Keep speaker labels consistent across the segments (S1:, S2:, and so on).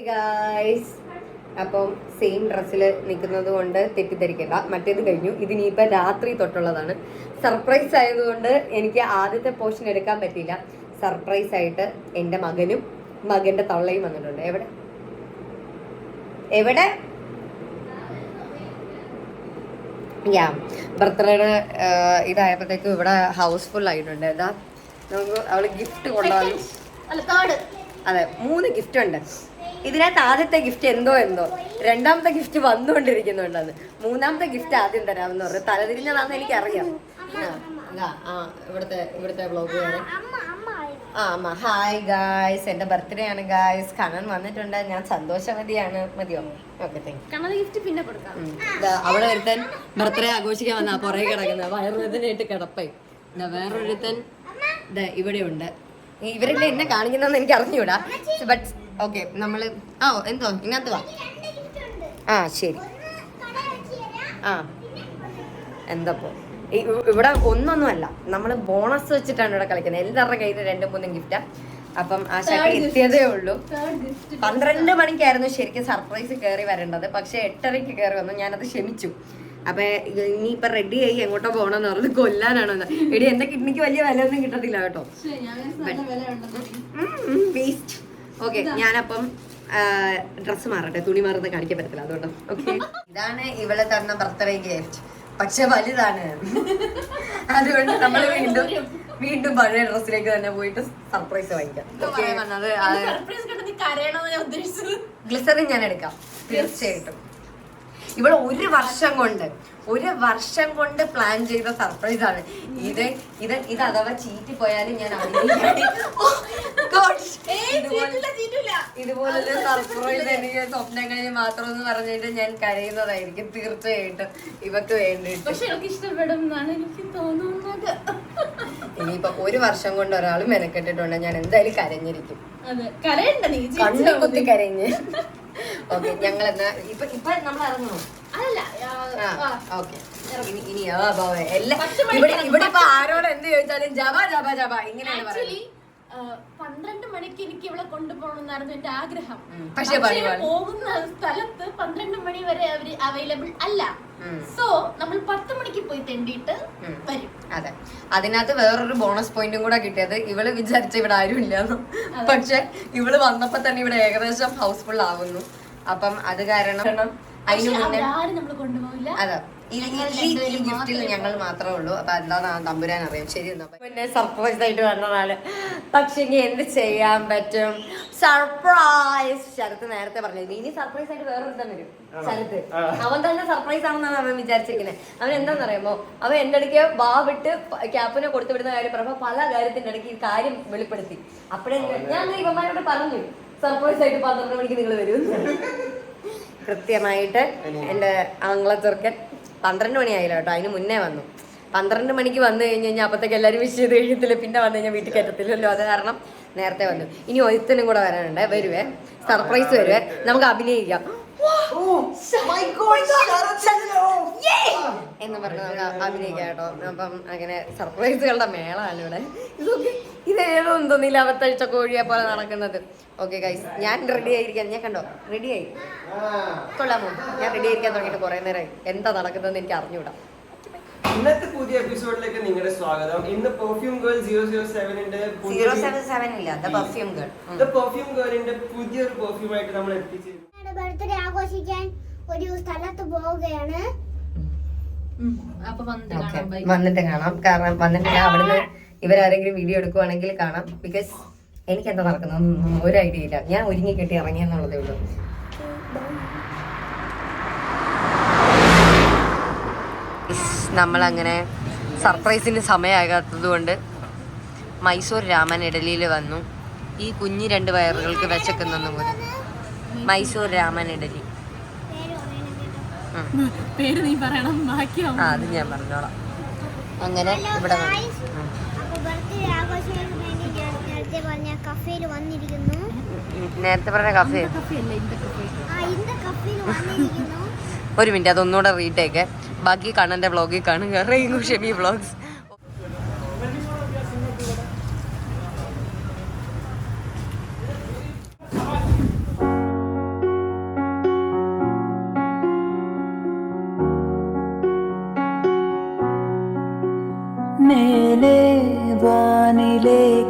S1: Guys, അപ്പം same ഡ്രസ്സിൽ നിൽക്കുന്നത് കൊണ്ട് തെറ്റിദ്ധരിക്കണ്ട. മറ്റേത് കഴിഞ്ഞു. ഇതിനിപ്പോൾ രാത്രി തൊട്ടുള്ളതാണ്. സർപ്രൈസ് ആയതുകൊണ്ട് എനിക്ക് ആദ്യത്തെ പോർഷൻ എടുക്കാൻ പറ്റിയില്ല. സർപ്രൈസ് ആയിട്ട് എൻ്റെ മകനും മകൻ്റെ തള്ളയും വന്നിട്ടുണ്ട്. എവിടെ എവിടെ യാ ബർത്ത്ഡേയുടെ ഇതായപ്പോഴത്തേക്കും ഇവിടെ ഹൗസ്ഫുൾ ആയിട്ടുണ്ട്. ഏതാ നമുക്ക് അവള് ഗിഫ്റ്റ് കൊണ്ടുപോകും. അതെ, 3 ഗിഫ്റ്റ് ഉണ്ട്. ഇതിനകത്ത് ആദ്യത്തെ ഗിഫ്റ്റ് എന്തോ രണ്ടാമത്തെ ഗിഫ്റ്റ് വന്നുകൊണ്ടിരിക്കുന്നുണ്ടെന്ന്. 3ാമത്തെ ഗിഫ്റ്റ് ആദ്യം തരാമെന്ന് പറഞ്ഞു. തലതിരിഞ്ഞതാണെന്ന് എനിക്കറിയാം. ഇവിടുത്തെ വ്ളോഗ് അമ്മ. ഹായ് ഗായ്സ്, എന്റെ ബർത്ത്ഡേ ആണ് ഗായ്സ്. കണ്ണൻ വന്നിട്ടുണ്ട്. ഞാൻ സന്തോഷവതിയാണ്. മതിയോ? ഓക്കെ, പിന്നെ കൊടുക്കാം. അവിടെ ഒരുത്തൻ ബർത്ത്ഡേ ആഘോഷിക്കാൻ വന്നാ പുറകെ കിടക്കുന്ന വയറുവേദനയായിട്ട് കിടപ്പായി. വേറൊരുത്തൻ ഇവിടെ ഉണ്ട്. ഇവരെല്ലാം എന്നെ കാണിക്കുന്നതെന്ന് എനിക്ക് അറിഞ്ഞൂടാ. ബട്ട് ഓക്കെ, നമ്മള് എന്തോ ഇങ്ങനത്തെ വാ. ശരി. എന്തപ്പോ ഇവിടെ ഒന്നൊന്നുമല്ല, നമ്മള് ബോണസ് വെച്ചിട്ടാണ് ഇവിടെ കളിക്കുന്നത്. എല്ലാവരുടെ കയ്യിൽ 2-3 ഗിഫ്റ്റാ. അപ്പം ആ ശക്തി എത്തിയതേ ഉള്ളൂ. 12 മണിക്കായിരുന്നു ശരിക്കും സർപ്രൈസ് കയറി വരേണ്ടത്. പക്ഷെ 8:30 കയറി വന്നു. ഞാനത് ക്ഷമിച്ചു. അപ്പൊ ഇനിയിപ്പൊ റെഡി ആയി എങ്ങോട്ടോ പോകണമെന്ന് പറഞ്ഞത് കൊല്ലാനാണോ? എടി എന്റെ കിഡ്നിക്ക് വലിയ വില ഒന്നും കിട്ടത്തില്ല കേട്ടോ. വേസ്റ്റ്. ഓക്കെ, ഞാനപ്പം ഡ്രസ്സ് മാറട്ടെ. തുണി മാറുന്ന കാണിക്കാൻ പറ്റത്തില്ല, അതുകൊണ്ട്. ഓക്കെ, ഇതാണ് ഇവളെ തന്ന ബർത്ത്ഡേ ഗിഫ്റ്റ്. പക്ഷെ വലുതാണ്. അതുകൊണ്ട് നമ്മൾ വീണ്ടും പഴയ ഡ്രസ്സിലേക്ക് തന്നെ പോയിട്ട് സർപ്രൈസ് വാങ്ങിക്കാം. ഗ്ലിസറിൻ ഞാൻ എടുക്കാം തീർച്ചയായിട്ടും. ഇവിടെ ഒരു വർഷം കൊണ്ട് പ്ലാൻ ചെയ്ത സർപ്രൈസ് ആണ് ഇത് അഥവാ ചീറ്റി പോയാലും ഞാൻ ഇതുപോലത്തെ സർപ്രൈസ് എനിക്ക് സ്വപ്നങ്ങളിൽ മാത്രം എന്ന് പറഞ്ഞിട്ട് ഞാൻ കരയുന്നതായിരിക്കും തീർച്ചയായിട്ടും ഇവക്ക് വേണ്ടിട്ട്. ഇനിയിപ്പൊ 1 വർഷം കൊണ്ട് ഒരാൾ മെനക്കെട്ടിട്ടുണ്ട്. ഞാൻ എന്തായാലും കരഞ്ഞിരിക്കും. കണ്ണു കുത്തി കരഞ്ഞ്. ഓക്കെ, ഞങ്ങൾ എന്നാ ഇപ്പൊ നമ്മൾ ഇറങ്ങണോ? ഓക്കെ, ഇനി ഇവിടെ ഇപ്പൊ ആരോട് എന്ത് ചോദിച്ചാലും ജബ ജബ ജബ ഇങ്ങനെയാണ് പറയുന്നത്.
S2: 12 മണിക്ക് എനിക്ക് ഇവിടെ കൊണ്ടുപോകണമെന്നായിരുന്നു എന്റെ ആഗ്രഹം.
S1: പക്ഷെ
S2: പോകുന്ന സ്ഥലത്ത് 12 മണി വരെ അവര് അവൈലബിൾ അല്ല. സോ നമ്മൾ 10 മണിക്ക് പോയി തെണ്ടിയിട്ട് വരും.
S1: അതെ, അതിനകത്ത് വേറൊരു ബോണസ് പോയിന്റും കൂടെ കിട്ടിയത്, ഇവള് വിചാരിച്ച ഇവിടെ ആരും ഇല്ലാന്ന്. പക്ഷെ ഇവള് വന്നപ്പോ തന്നെ ഇവിടെ ഏകദേശം ഹൗസ്ഫുൾ ആവുന്നു. അപ്പം അത് കാരണം അതിന് മുന്നേ അതെ ഈ ഗിഫ്റ്റിൽ ഞങ്ങൾ മാത്രമേ ഉള്ളൂ. അപ്പൊ എന്താ തമ്പുരാൻ അറിയാം. ശരി, പിന്നെ സർപ്രൈസ് ആയിട്ട് വന്നതാണ്. പക്ഷെ എന്ത് ചെയ്യാൻ പറ്റും? സർപ്രൈസ്. ശരത്ത് നേരത്തെ പറഞ്ഞത് ഇനി സർപ്രൈസ് ആയിട്ട് വേറൊരുത്തൻ വരും. ശരത്ത് അവൻ തന്നെ സർപ്രൈസ് ആണെന്നാണ് അവൻ വിചാരിച്ചിരിക്കുന്നത്. അവൻ എന്താന്ന് അറിയുമ്പോ അവൻ എന്റെ ഇടയ്ക്ക് വിട്ട് ക്യാപ്പിനെ കൊടുത്തു വിടുന്ന കാര്യം പറയുമ്പോ പല കാര്യത്തിന്റെ ഇടയ്ക്ക് ഈ കാര്യം വെളിപ്പെടുത്തി. അപ്പോഴേ ഞാൻ ഇവന്മാരോട് പറഞ്ഞു സർപ്രൈസ് ആയിട്ട് 12 മണിക്ക് നിങ്ങൾ വരും. കൃത്യമായിട്ട് എൻ്റെ ആംഗ്ല ചെറുക്കൻ 12 മണിയായില്ല കേട്ടോ, അതിന് മുന്നേ വന്നു. 12 മണിക്ക് വന്നു കഴിഞ്ഞാൽ അപ്പത്തേക്ക് എല്ലാവരും വിഷ് ചെയ്ത് കഴിയത്തില്ല. പിന്നെ വന്നു കഴിഞ്ഞാൽ വീട്ടിൽ കയറ്റത്തില്ലല്ലോ. അത് കാരണം നേരത്തെ വന്നു. ഇനി ഒരുത്തനും കൂടെ വരാനുണ്ട്. വരുവേ, സർപ്രൈസ് വരുവേ. നമുക്ക് അഭിനയിക്കാം എന്ന് പറഞ്ഞ് നമുക്ക് അഭിനയിക്കാം കേട്ടോ. അപ്പം അങ്ങനെ സർപ്രൈസുകളുടെ മേളമാണ് ഇവിടെ. ഇതേതൊന്നും തോന്നിയില്ല, അവത്തഴിച്ച കോഴിയെ പോലെ നടക്കുന്നത്. ഓക്കെ ഗൈസ്, ഞാൻ റെഡി ആയിരിക്കാൻ. ഞാൻ കണ്ടോ റെഡിയായി. കൊള്ളാമോ? ഞാൻ റെഡി ആയിരിക്കാൻ തുടങ്ങിയിട്ട് കുറെ നേരമായി. എന്താ നടക്കുന്നതെന്ന് എനിക്ക് അറിഞ്ഞൂടാ.
S3: ഇന്നത്തെ പുതിയ എപ്പിസോഡിലേക്ക് നിങ്ങളുടെ സ്വാഗതം. ഇന്ന് പെർഫ്യൂം ഗേൾ 007ന്റെ
S1: 007 ഇല്ല, the perfume girl.
S3: The perfume ഗേളിന്റെ പുതിയൊരു പെർഫ്യൂം ആയിട്ട് നമ്മൾ എത്തിച്ചിരിക്കുന്നു.
S4: ബർത്ത്ഡേ ആഘോഷിക്കാൻ ഒരു സ്ഥലത്ത് പോവുകയാണ്.
S1: വന്നിട്ട് കാണാം. കാരണം വന്നിട്ട് ഞാൻ അവിടുന്ന് ഇവരാരെങ്കിലും വീഡിയോ എടുക്കുവാണെങ്കിൽ കാണാം. ബിക്കോസ് എനിക്ക് എന്താ നടക്കുന്നതൊന്നും ഒരു ഐഡിയ ഇല്ല. ഞാൻ ഒരുങ്ങി കെട്ടി ഇറങ്ങിയെന്നുള്ളതേ ഉള്ളൂ. നമ്മളങ്ങനെ സർപ്രൈസിന് സമയമാകാത്തത് കൊണ്ട് മൈസൂർ രാമൻ ഇഡലിയിൽ വന്നു. ഈ കുഞ്ഞി 2 വയറുകൾക്ക് വിശക്കുന്ന പോലെ മൈസൂർ രാമൻ ഇഡലി.
S2: പേര് നീ പറയണം,
S1: അത് ഞാൻ പറഞ്ഞോളാം. അങ്ങനെ ഇവിടെ നേരത്തെ പറഞ്ഞ കഫേ. ഒരു മിനിറ്റ്, അതൊന്നുകൂടെ റീടേക്ക്. ബാക്കി കണ്ണന്റെ വ്ളോഗിൽ കാണുക. Rainbow Shemi vlogs.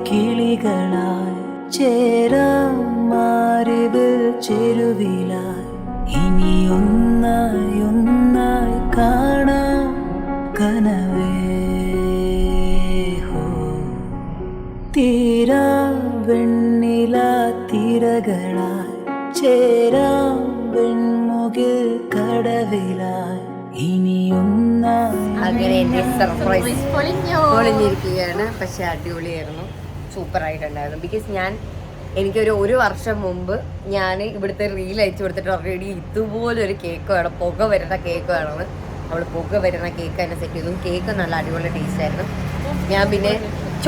S5: കിളികളായി ചേരാം മാറിവിൽ ചെരുവിലായി ഇനി ഒന്നായി ഒന്നായി കാണാം കനവേ ഹോ തീരാ വെണ്ണില തിരകളായി ചേരാം വെൺമുകിൽ കടവിലായി ഇനി ഒന്നായി.
S1: അങ്ങനെ എന്റെ സർപ്രൈസ് പൊളിഞ്ഞിരിക്കുകയാണ്. പക്ഷെ അടിപൊളിയായിരുന്നു, സൂപ്പർ ആയിട്ടുണ്ടായിരുന്നു. ബിക്കോസ് എനിക്കൊരു വർഷം മുമ്പ് ഞാൻ ഇവിടുത്തെ റീൽ അയച്ചു കൊടുത്തിട്ട് ഓൾറെഡി ഇതുപോലൊരു കേക്ക് വേണം, പുക വരുന്ന കേക്ക് വേണമെന്ന്. അവൾ പുക വരുന്ന കേക്ക് തന്നെ സെറ്റ് ചെയ്തു. കേക്ക് നല്ല അടിപൊളി ടേസ്റ്റ് ആയിരുന്നു. ഞാൻ പിന്നെ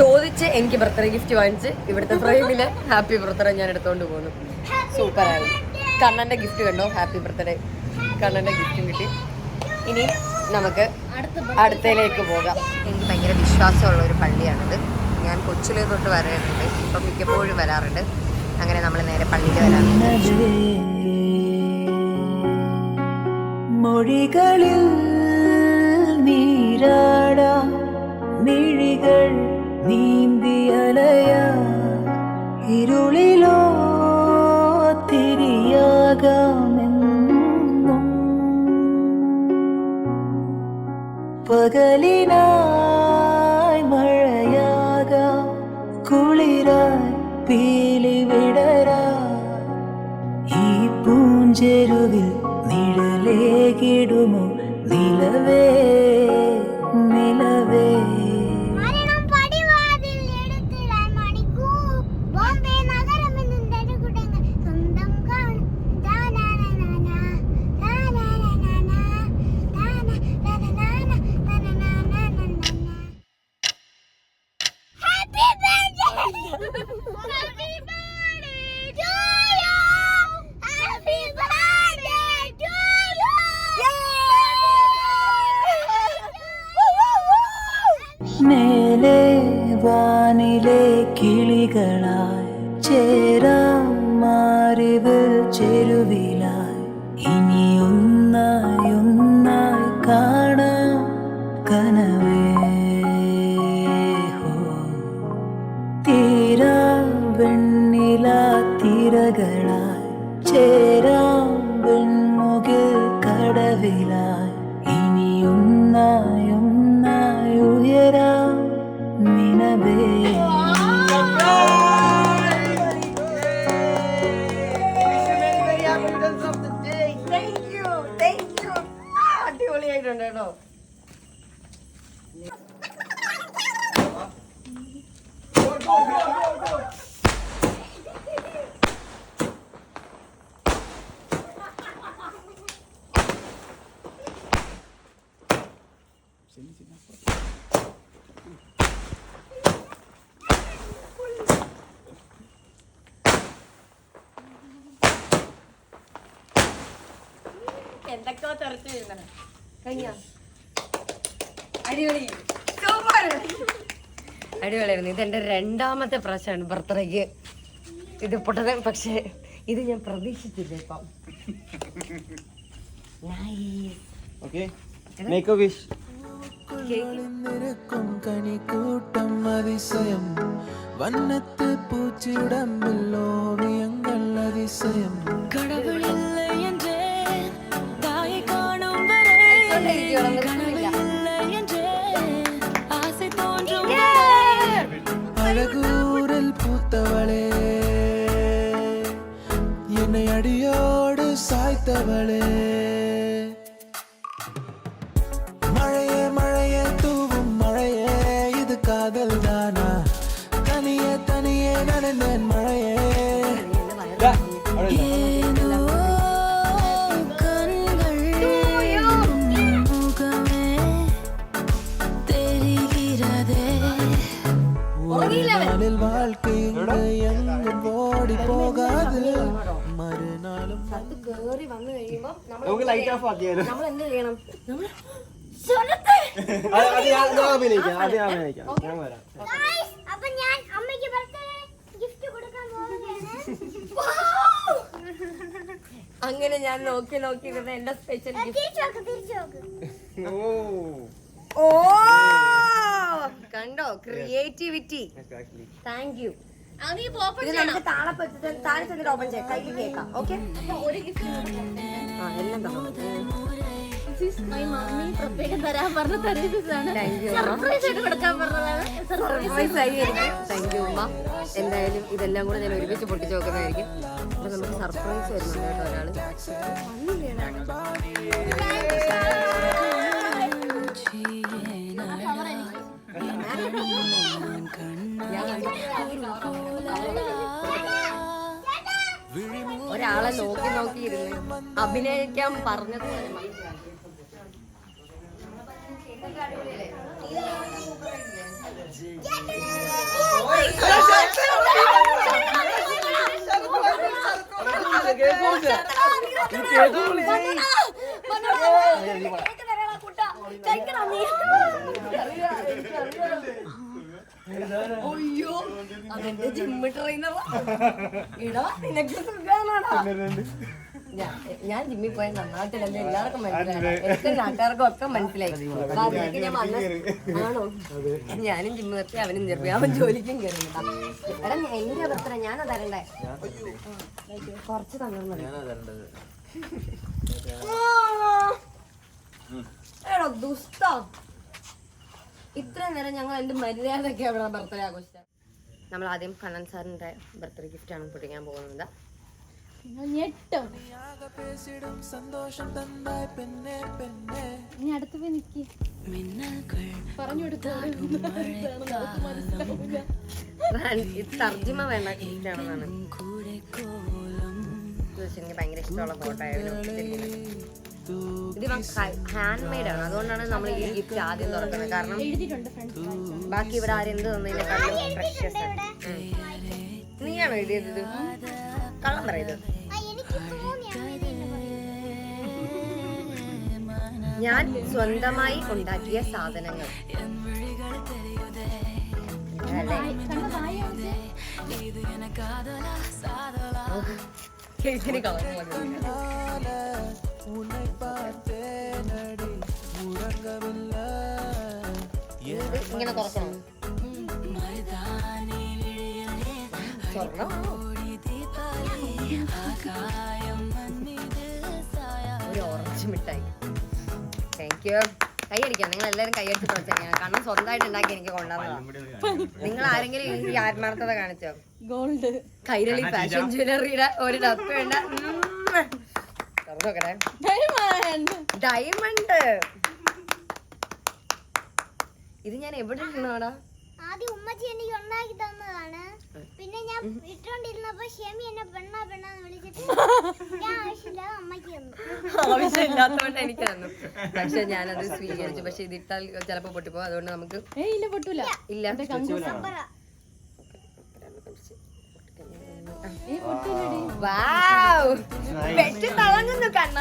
S1: ചോദിച്ച് എനിക്ക് ബർത്ത്ഡേ ഗിഫ്റ്റ് വാങ്ങിച്ച് ഇവിടുത്തെ ഫ്രെയിമില് ഹാപ്പി ബർത്ത്ഡേ ഞാൻ എടുത്തോണ്ട് പോന്നു. സൂപ്പറായി. കണ്ണന്റെ ഗിഫ്റ്റ് കണ്ടോ, ഹാപ്പി ബർത്ത്ഡേ കണ്ണന്റെ ഗിഫ്റ്റും കിട്ടി. ഇനി നമുക്ക് അടുത്തയിലേക്ക് പോകാം. എനിക്ക് ഭയങ്കര വിശ്വാസമുള്ള ഒരു പള്ളിയാണിത്. ഞാൻ കൊച്ചിലെ തൊട്ട് വരാറുണ്ട്, ഇപ്പം മിക്കപ്പോഴും വരാറുണ്ട്. അങ്ങനെ നമ്മൾ നേരെ പള്ളിയിൽ വരാറുണ്ട്.
S5: മൊഴികളിൽ നീരാടാ മിഴികൾ നീന്തിയലയ ഇരുളിലോ തിരിയാകാമെന്നും പകലിനായി മഴയാകാം കുളിരായി പീലി വിടരാ ഈ പൂഞ്ചെരുവിൽ നിഴലേകിടുമോ നിലവേ നിലവേ.
S4: മരണം പടിവാതിൽ എടുത്തിടാൻ മണിക്കൂ ബോംബെ നഗരമെന്നും തരുകുടങ്ങൾ സ്വന്തം കാണും ദാനാനാനാ ദാനാനാനാ ദാനാനാനാ ദാനാനാനാനാ. Happy birthday happy birthday to you happy birthday to you.
S5: മേലെ വാനിലെ കിളികളായി ചേരാം മാറിവിൽ ചെരുവിലായി ഇനി ഒന്നായി ഒന്നായി കാണാം കനവേ ഹോ തീരാ വെണ്ണില തിരകളായി ചേരാം വെൺമുകിൽ കടവിലായി ഇനി ഒന്നായി ഒന്നായി ഉയരാം നിലവേ.
S1: അടിപൊളിയായിട്ടുണ്ട് കേട്ടോ. എന്തൊക്കെയോ തെറിച്ച് വരുന്നത് കഴിഞ്ഞ അടിപൊളി അടിപൊളിയായിരുന്നു. ഇതെന്റെ രണ്ടാമത്തെ പ്രാവശ്യമാണ് ബർത്ത്ഡേക്ക് ഇത് പൊട്ടത്. പക്ഷെ ഇത് ഞാൻ പ്രതീക്ഷിച്ചില്ല. ഇപ്പം
S5: നിരക്കും കണിക്കൂട്ടം അതിശയം വന്നത്ത് പൂച്ചിടമ്പിൽ ഓവിയങ്ങൾ അതിശയം കടവുകളില്ല എന്റെ തായെ കാണും വരെ കടവില്ല എന്റെ ആസை തോன்றுം അഴകൂരിൽ പൂത്തവളെ என்னை அடியோடு சாய்த்தவளே மழையே மழையே தூவும் மழையே இது காதல் தானா தனியே தனியே நடந்தேன் மழையே ஏனோ கண்கள் முகமே தெரிகிறதே ஒரு நாளில் வாழ்க்கை எங்கும் ஓடி போகாது മറുനാളും
S1: കേറി വന്നു കഴിയുമ്പോ
S3: നമുക്ക് ലൈറ്റ് ഓഫ് ആക്കിയാലോ?
S1: നമ്മൾ എന്ത് ചെയ്യണം? നമ്മൾ
S3: ഞാൻ വരാം.
S4: അപ്പൊ ഞാൻ അമ്മയ്ക്ക് ബർത്ത്ഡേ ഗിഫ്റ്റ് കൊടുക്കാൻ പോവുകയാണ്.
S1: അങ്ങനെ ഞാൻ നോക്കി നോക്കിയിരുന്ന എന്റെ സ്പെഷ്യൽ ഗിഫ്റ്റ്.
S4: തിരിച്ചു നോക്ക്
S3: ഓ
S1: ഓ കണ്ടോ ക്രിയേറ്റിവിറ്റി. Thank you.
S2: അത് നീ ഓപ്പൺ
S1: ഇത് നമുക്ക് താഴെ ചെന്നിട്ട് ഓപ്പൺ ചെയ്യാം. കയ്യിൽ കേൾക്കാം. ഓക്കെ,
S2: ഒരു ഗിഫ്റ്റ്
S1: എല്ലാം തന്നു.
S2: മൈ മമ്മി പ്രത്യേകം തരാൻ പറഞ്ഞ സർവീസാണ്.
S1: Thank you.
S2: സർപ്രൈസ് ആയിട്ട് കൊടുക്കാൻ പറഞ്ഞതാണ്.
S1: സർപ്രൈസ് ആയി. താങ്ക് യു ഉമ്മ. എന്തായാലും ഇതെല്ലാം കൂടെ ഞാൻ ഒരുമിച്ച് പൊട്ടിച്ച് നോക്കുന്നതായിരിക്കും. അപ്പൊ നമുക്ക് സർപ്രൈസ് വരുന്നുണ്ട് കേട്ടോ ഒരാള്. ഒരാളെ നോക്കിയിരുന്ന് അഭിനയിക്കാൻ പറഞ്ഞത് അയ്യോ, അതെന്റെ ജിമ്മ് ട്രെയിനറാ. ഇടാ നിനക്ക് സുഖാണോടാ? ഞാൻ ജിമ്മിൽ പോയ നന്നായിട്ടില്ലെന്ന് എല്ലാവർക്കും മനസ്സിലായി. എനിക്ക് നാട്ടുകാർക്കും ഒക്കെ മനസ്സിലായി. അപ്പൊ അതിലേക്ക് ഞാൻ ആണോ, ഞാനും ജിമ്മ് നിർത്തി അവനും നിർത്തി. അവൻ ജോലിക്കും കയറി. എടാ എന്റെ അവസ്ഥ ഞാനാ തരണ്ടേ? കുറച്ച് തന്നത് എടോ ദുഷ്ട. ഇത്രയും നേരം ഞങ്ങൾ എന്ത് മര്യാദയൊക്കെ അവിടെ ബർത്ത്ഡേ ആഘോഷിച്ച. നമ്മൾ ആദ്യം കണ്ണൻ സാറിന്റെ ബർത്ത്ഡേ ഗിഫ്റ്റ് ആണ് പൊട്ടിക്കാൻ പോകുന്നത്.
S5: സന്തോഷം തന്നായി പെണ്ണെ പെണ്ണെ
S2: ഇനി അടുത്ത് പോയി നിക്ക്. പറഞ്ഞു
S1: ഇത് തർജിമ വേണ്ട ഗിഫ്റ്റ് ആണെന്നാണ്. എനിക്ക് ഭയങ്കര ഇഷ്ടമുള്ള ഫോട്ടോ ആയിരുന്നു. ഇത് ഹാൻഡ് മെയ്ഡ് ആണ്, അതുകൊണ്ടാണ് നമ്മൾ ഈ ഗിഫ്റ്റ് ആദ്യം തുറക്കുന്നത്. കാരണം ബാക്കി ഇവിടെ ആരെന്ത് തന്നതിനെക്കാളും പ്രഷ്യസ്. നീയാണോ എഴുതിയത്? കള്ളം പറയുന്നത്. ഞാൻ സ്വന്തമായി ഉണ്ടാക്കിയ സാധനങ്ങൾ. ഇങ്ങനെ തുറക്കണം. ഒരു ഓറഞ്ച് മിഠായി. Thank you. കൈയടിക്കാം. നിങ്ങൾ എല്ലാവരും കൈയടിച്ച് തുറച്ചാൽ കണ്ണം സ്വന്തമായിട്ട് ഉണ്ടാക്കി എനിക്ക് കൊണ്ടുവന്നതാണ്. നിങ്ങൾ ആരെങ്കിലും ഈ ആത്മാർത്ഥത കാണിച്ചോ? ഗോൾഡ് കൈരളി ഫാഷൻ ജ്വല്ലറിയുടെ ഒരു ഡപ്പയുണ്ട്. ഡയമണ്ട്. ഇത് ഞാൻ എവിടെ ഇടണോടാ?
S4: ആദ്യം ഉമ്മച്ചി എനിക്ക് ഉണ്ടാക്കി തന്നതാണ്. പിന്നെ ഞാൻ ഇട്ടോണ്ടിരുന്നപ്പോ ഷെമി എന്നെ പെണ്ണാന്ന് വിളിച്ചിട്ട് ഞാൻ ആവശ്യമില്ലാതെ അമ്മയ്ക്ക് തന്നു.
S1: ആവശ്യമില്ലാത്തോണ്ട് എനിക്ക് തന്നു. പക്ഷെ ഞാനത് സ്വീകരിച്ചു. പക്ഷെ ഇത് ഇട്ടാൽ ചിലപ്പോ പൊട്ടിപ്പോ. അതുകൊണ്ട് നമുക്ക്
S2: പൊട്ടൂല.
S1: ഇല്ല. തിളങ്ങുന്നു കണ്ണ.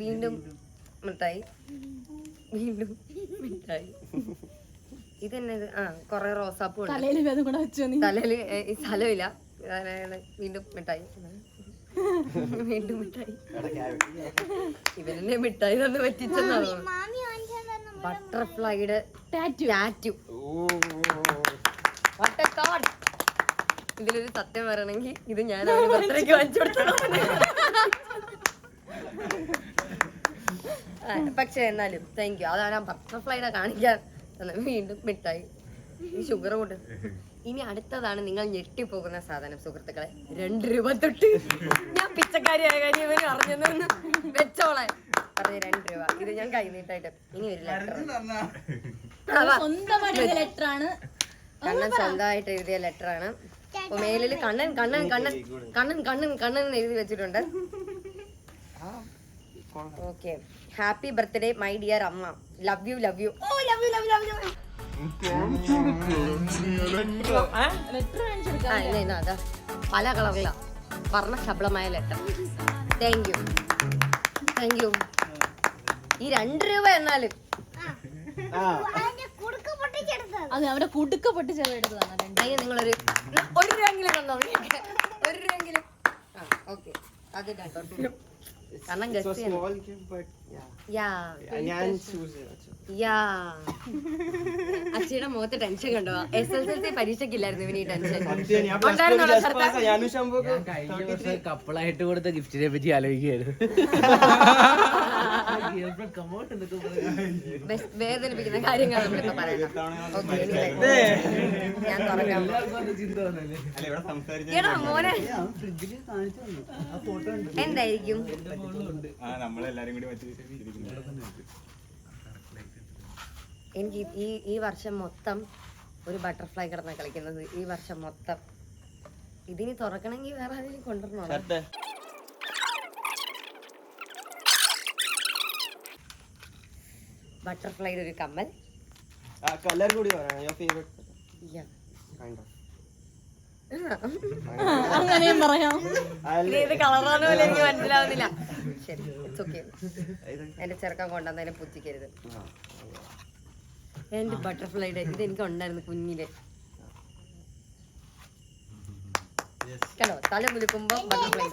S1: വീണ്ടും മിഠായി. വീണ്ടും മിഠായി. ഇതെന്നത് കൊറേ റോസാപ്പൂ തലയില്. ഈ സ്ഥലമില്ല. വീണ്ടും മിഠായി. വീണ്ടും മിഠായി. ഇവനെ മിഠായി തന്നെ പറ്റിച്ചെന്നാണോ? ബട്ടർഫ്ലൈയുടെ ടാറ്റു. ഇതിലൊരു സത്യം പറയണമെങ്കിൽ ഇത് ഞാൻ അവന് ബർത്ത്ഡേക്ക് വാങ്ങിച്ചു കൊടുത്തതാണ്. പക്ഷെ എന്നാലും താങ്ക് യു. അതാണ് ആ ബട്ടർഫ്ലൈനെ കാണിക്കാൻ. വീണ്ടും മിഠായി. ഈ ഷുഗർ കൊണ്ട്. ഇനി അടുത്തതാണ് നിങ്ങൾ ഞെട്ടിപ്പോകുന്ന സാധനം സുഹൃത്തുക്കളെ. 2 രൂപ തൊട്ട്. ഞാൻ പിച്ചക്കാരിയായ കാര്യം ഇവര് അറിഞ്ഞെന്ന് വെച്ചോളെ പറഞ്ഞ 2 രൂപ. ഇത് ഞാൻ കൈനീട്ടായിട്ട്. ഇനി ഒരു ലെറ്റർ. കണ്ണൻ സ്വന്തമായിട്ട് എഴുതിയ ലെറ്റർ ആണ്. അപ്പൊ മേലില് കണ്ണൻ കണ്ണൻ കണ്ണൻ കണ്ണൻ കണ്ണൻ കണ്ണൻ എന്ന് എഴുതി വെച്ചിട്ടുണ്ട്. Okay. Happy birthday my dear അമ്മ. Love you love you. Oh love you love you love you. അതാ പല കളറില വർണ്ണ ശബളമായ letter. Thank you thank you. ഈ 2 രൂപ എന്നാലും
S2: അത് അവിടെ കുടുക്ക പൊട്ടിച്ചെടുത്തതാണ്.
S1: അതിന് നിങ്ങളൊരു 1 രൂപയെങ്കിലും തന്നോ? 1 രൂപയെങ്കിലും. ഓക്കെ. അത് കാരണം
S3: So
S1: guess
S3: small gift, but ഞാൻ choose ചെയ്തു.
S1: അച്ഛയുടെ മുഖത്ത് ടെൻഷൻ കണ്ടോ? SSLC പരീക്ഷയ്ക്കില്ലായിരുന്നു ഇവന് ഈ ടെൻഷൻ.
S3: സത്യം, ഞാൻ plus two ല് just pass ആ. ഞാനും ശംഭുവും
S6: ഞാൻ കഴിഞ്ഞ ദിവസം കപ്പിളായിട്ട് കൊടുത്ത ഗിഫ്റ്റിനെ പറ്റി ആലോചിക്കുകയായിരുന്നു.
S1: വേദനിപ്പിക്കുന്ന കാര്യങ്ങൾ നമ്മളിപ്പോ പറയണം. ഞാൻ തുറക്കാം. എടാ മോനെ എന്തായിരിക്കും? എനിക്ക് ഈ വർഷം മൊത്തം ഒരു ബട്ടർഫ്ലൈ കിടന്ന കളിക്കുന്നത്. ഈ വർഷം മൊത്തം ഇതിനി തുറക്കണമെങ്കിൽ വേറെ ആരെങ്കിലും കൊണ്ടുവരണോ? ബട്ടർഫ്ലൈയുടെ ഒരു കമ്മൽ.
S3: കളർ കൂടി പറയണം. Your favorite kind of.
S2: അങ്ങനെയും പറയാം.
S1: ഇത് കളറാന്ന് പോലും എനിക്ക് മനസ്സിലാവുന്നില്ല. ശരി, ഇറ്റ്സ് ഓക്കെ. എന്റെ ചെറുക്കൻ കൊണ്ടുവന്നതിനെ പുച്ഛിക്കരുത്. എന്റെ ബട്ടർഫ്ലൈയുടെ ഇത് എനിക്ക് ഉണ്ടായിരുന്നു കുഞ്ഞില്. കണ്ടോ, തല കുലുക്കുമ്പോ ബട്ടർഫ്ലൈ.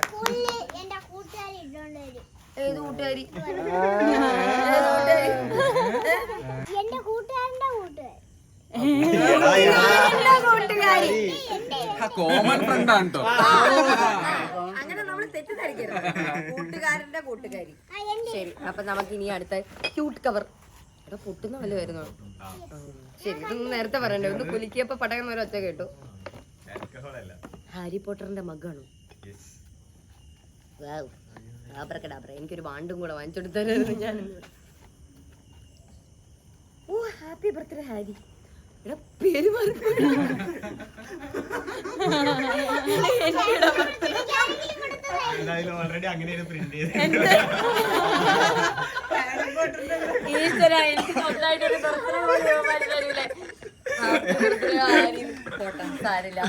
S4: എന്റെ കൂട്ടുകാരി ഇട്ടോണ്ട് വരും.
S1: ഏത് കൂട്ടുകാരി?
S4: എന്റെ കൂട്ടുകാരന്റെ കൂട്ടുകാരി.
S7: കോമൺ ഫ്രണ്ട് ആണ് കേട്ടോ.
S1: അങ്ങനെ നമ്മൾ തെറ്റിദ്ധരിക്കരുത്. കൂട്ടുകാരന്റെ കൂട്ടുകാരി. ശരി, അപ്പൊ നമുക്ക് ഇനി അടുത്ത ക്യൂട്ട് കവർ. ഇവിടെ പൊട്ടുന്ന വല്ല വരുന്നോ? ശരി, ഇതൊന്നും നേരത്തെ പറയണ്ടേ. ഒന്ന് കുലുക്കിയപ്പോ പടകം ഒരു ഒച്ച കേട്ടു. ഹാരി പോട്ടറിന്റെ മഗ്ഗാണോ? എനിക്കൊരു വാണ്ടും കൂടെ വാങ്ങിച്ചെടുത്തായിരുന്നു ഞാൻ. ഓ, ഹാപ്പി ബർത്ത്ഡേ ഹാരി. എടാ, പേര് മാറി. ഈശ്വരാ, എനിക്ക് സ്വന്തമായിട്ടൊരു ബർത്ത്ഡേ പോലും തരൂലേ. സാരില്ല.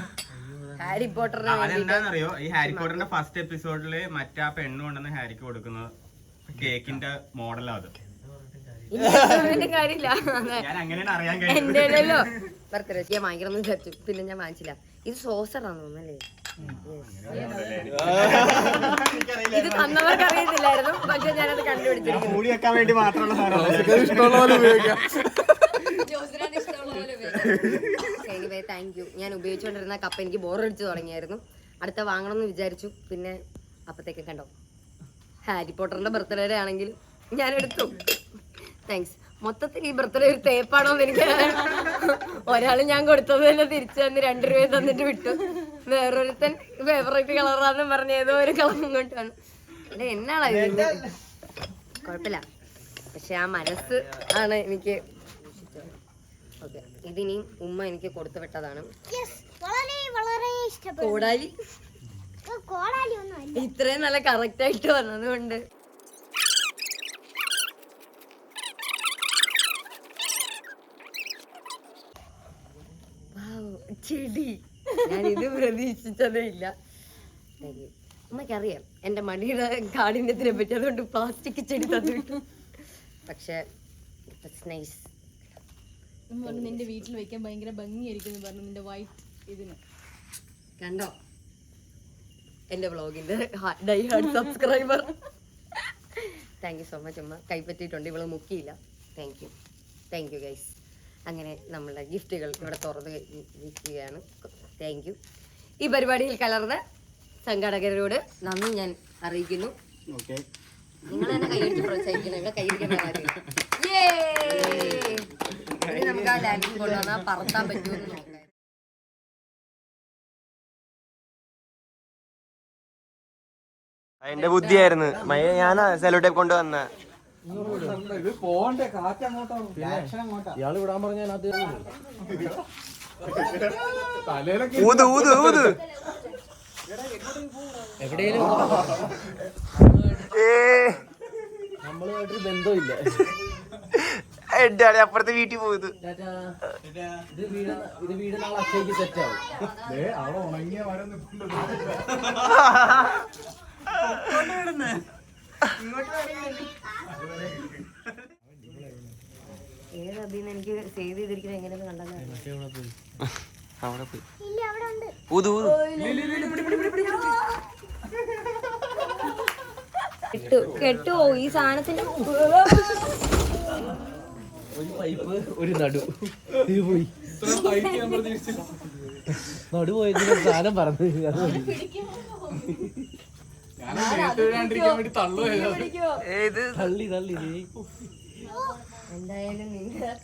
S1: ഹാരി പോട്ടറിന്
S8: അതെന്താന്നറിയോ, ഈ ഹാരി പോട്ടറിന്റെ ഫസ്റ്റ് എപ്പിസോഡില് മറ്റേ ആ പെണ്ണ് കൊണ്ടുവന്ന് ഹാരിക്ക് കൊടുക്കുന്ന കേക്കിന്റെ മോഡലാ അത്.
S1: കാര്യമില്ല,
S8: ഞാൻ അങ്ങനെയാണ് അറിയാൻ
S1: എന്റെ ബർത്ത്ഡേ ഞാൻ വാങ്ങിക്കണം എന്ന് വിചാരിച്ചു. പിന്നെ ഞാൻ വാങ്ങിച്ചില്ല. ഇത് സോസറാന്ന് തോന്നല്ലേ? ഇത് തന്നവർക്ക് അറിയത്തില്ലായിരുന്നു, പക്ഷെ ഞാനത് കണ്ടുപിടിച്ചിരിക്കുന്നു.
S3: മൂടി വെക്കാൻ വേണ്ടി മാത്രമുള്ള
S1: എനിവേ, താങ്ക് യു. ഞാൻ ഉപയോഗിച്ചുകൊണ്ടിരുന്ന കപ്പ് എനിക്ക് ബോറടിച്ചു തുടങ്ങിയായിരുന്നു. അടുത്ത വാങ്ങണം എന്ന് വിചാരിച്ചു. പിന്നെ അപ്പത്തേക്ക് കണ്ടോ, ഹാരി പോട്ടറിന്റെ ബർത്ത്ഡേ ആണെങ്കിലും ഞാൻ എടുത്തു. താങ്ക്സ്. മൊത്തത്തിൽ ഈ ബർത്ത്ഡേ ഒരു തേപ്പാണോന്ന് എനിക്ക്. ഒരാൾ ഞാൻ കൊടുത്തത് തന്നെ തിരിച്ചു തന്ന് 2 രൂപ തന്നിട്ട് വിട്ടു. വേറൊരുത്തൻ ഫേവറേറ്റ് കളറാന്ന് പറഞ്ഞ ഏതോ ഒരു കളറും കൊണ്ടാണ്. അല്ല, എന്നാളാ ഇത്? കുഴപ്പമില്ല, പക്ഷെ ആ മനസ്സ് ആണ് എനിക്ക്. ഓക്കെ, ഇതിനിയും ഉമ്മ എനിക്ക് കൊടുത്തു വിട്ടതാണ്.
S4: വളരെ വളരെ ഇഷ്ടപ്പെട്ടു.
S1: കോടാലി.
S4: കോടാലി ഒന്നും അല്ല.
S1: ഇത്രയും നല്ല കറക്റ്റ് ആയിട്ട് വന്നതുകൊണ്ട് ചെടി ഞാൻ ഇത് പ്രതീക്ഷിച്ചതേ ഇല്ല. ഉമ്മയ്ക്കറിയാം എന്റെ മടിയുടെ കാഠിന്യത്തിനെ പറ്റി, അതുകൊണ്ട് പ്ലാസ്റ്റിക് ചെടി തന്നിട്ടു. പക്ഷെ നൈസ്.
S2: നിന്റെ വീട്ടിൽ വെക്കാൻ ഭയങ്കര ഭംഗിയായിരിക്കും പറഞ്ഞു, നിന്റെ വൈറ്റ് ഇതിന്.
S1: കണ്ടോ, എന്റെ വ്ളോഗിന്റെ die hard subscriber. Thank you so much. ഉമ്മ കൈപ്പറ്റിയിട്ടുണ്ട്, ഇവള് മുക്കിയില്ല. Thank you guys. അങ്ങനെ നമ്മളുടെ ഗിഫ്റ്റുകൾ ഇവിടെ തുറന്ന് വിൽക്കുകയാണ്. Thank you. ഈ പരിപാടിയിൽ കലർന്ന സംഘാടകരോട് നന്ദി ഞാൻ അറിയിക്കുന്നു. നിങ്ങൾ തന്നെ കൈയടിച്ച് പ്രോത്സാഹിക്കണം. ഇവിടെ കൈയടിക്കേണ്ട കാര്യമില്ല. ഇനി നമുക്ക് ആ ലാൻഡിൽ കൊണ്ടുവന്നാൽ പറത്താൻ പറ്റുമെന്ന് നോക്കാം.
S3: എന്റെ ബുദ്ധിയായിരുന്നു. ഞാൻ സെലോ ടേപ്പ് കൊണ്ടുവന്ന.
S6: ഇയാള് വിടാൻ പറഞ്ഞാൽ അത്
S3: ഊത് ഊത് ഊത്.
S6: എവിടെയും നമ്മളുമായിട്ടൊരു ബന്ധമില്ല.
S3: എടാ, അപ്പുറത്തെ വീട്ടിൽ പോയത്.
S6: ഇത് വീട് നാളെ അച്ഛയ്ക്ക് സെറ്റാവും.
S1: ഏതതിന്ന് എനിക്ക് സേവ് ചെയ്തിരിക്കുന്നത് എങ്ങനെയെന്ന് കണ്ടാൽ
S3: അവിടെ പോയി
S4: ഇല്ല, അവിടെ ഉണ്ട്.
S3: ഊത് ഊത്.
S1: കെട്ടുവോ ഈ സാധനത്തിന്റെ
S6: ഒരു പൈപ്പ് ഒരു നടു ഇത് പോയി നടു പോയതിന് സാധനം പറഞ്ഞു തള്ളി തള്ളി
S1: എന്തായാലും നിങ്ങൾ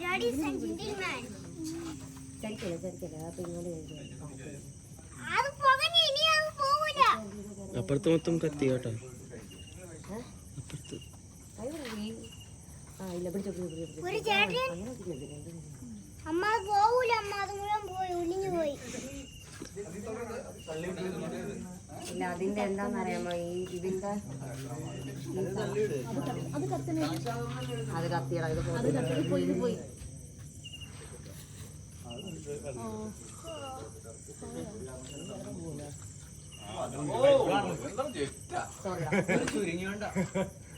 S4: Ladies and gentlemen. അത് പോകണേ, ഇനി അത് പോകൂല.
S6: അപ്പുറത്ത് മൊത്തം കത്തി കേട്ടോ
S4: ഒരു ചേട്ടൻ അമ്മ അത് പോകൂല, അമ്മ അത് മുഴുവൻ പോയി ഒളിഞ്ഞു പോയി.
S1: ഇല്ല അതിന്റെ എന്താന്നറിയാമോ ഈ ഇതിന്റെ അത് കത്തിയടാ ഇത് പോയി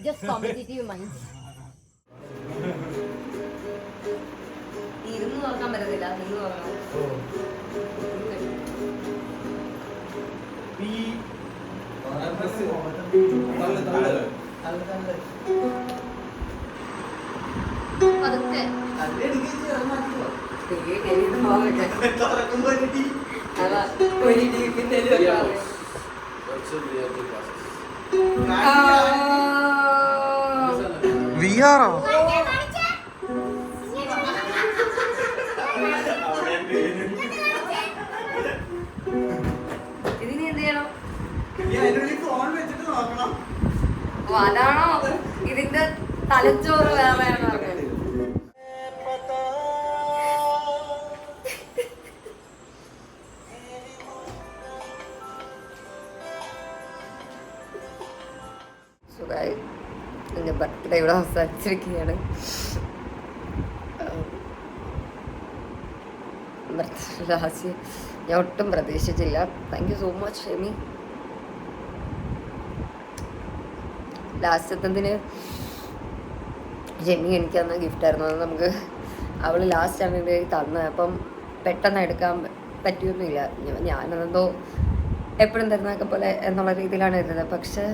S1: ജസ്റ്റ് കോമ്പറ്റീറ്റീവ് മൈൻഡ്. ഇരുന്ന് നോക്കാൻ പറ്റത്തില്ല, നിന്ന് നോക്കണം. പതുക്കെ അതാ ഒരു ഡീപ്പിന്റെ
S3: VR-ഓ?
S1: ഇതിന് എന്ത് ചെയ്യണം? ഓ അതാണോ ഇതിന്റെ തലച്ചോറ് വേറെയാണോ? സുഖമായി എൻ്റെ ബർത്ത്ഡേ ഇവിടെ അവസാനിച്ചിരിക്കുകയാണ്. ലാസ്റ്റ് ഞാൻ ഒട്ടും പ്രതീക്ഷിച്ചില്ല. Thank you so much Shemi. ലാസ്റ്റത്തതിന് ഷെമി എനിക്ക് തന്ന ഗിഫ്റ്റായിരുന്നു. അത് നമുക്ക് അവൾ ലാസ്റ്റാണ് എൻ്റെ തന്നത്. അപ്പം പെട്ടെന്ന് എടുക്കാൻ പറ്റിയൊന്നുമില്ല. ഞാനതെന്തോ എപ്പോഴും തരുന്നതൊക്കെ പോലെ എന്നുള്ള രീതിയിലാണ് ഇരുന്നത്. പക്ഷെ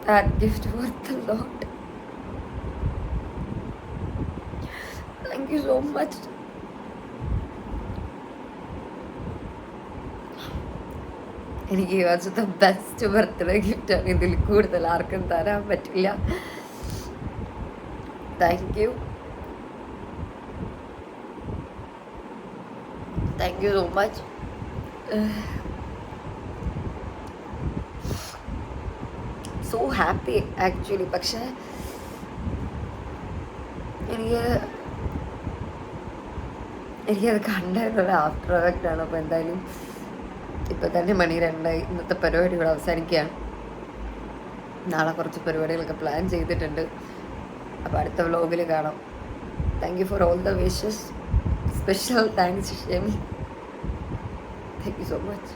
S1: that gift worth a lot. Thank you so much. എനിക്ക് ഈ വർഷത്തെ ബെസ്റ്റ് ബർത്ത്ഡേ ഗിഫ്റ്റാണ്. ഇതിൽ കൂടുതൽ ആർക്കും തരാൻ പറ്റില്ല. Thank you so much. So happy actually. പക്ഷെ എനിക്കത് കണ്ടായിരുന്നത് ആഫ്റ്റർ എഫക്റ്റാണ്. അപ്പോൾ എന്തായാലും ഇപ്പം തന്നെ മണി 2. ഇന്നത്തെ പരിപാടി ഇവിടെ അവസാനിക്കുകയാണ്. നാളെ കുറച്ച് പരിപാടികളൊക്കെ പ്ലാൻ ചെയ്തിട്ടുണ്ട്. അപ്പോൾ അടുത്ത വ്ലോഗിൽ കാണാം. Thank you for all the wishes. Special thanks Shemi. Thank you so much.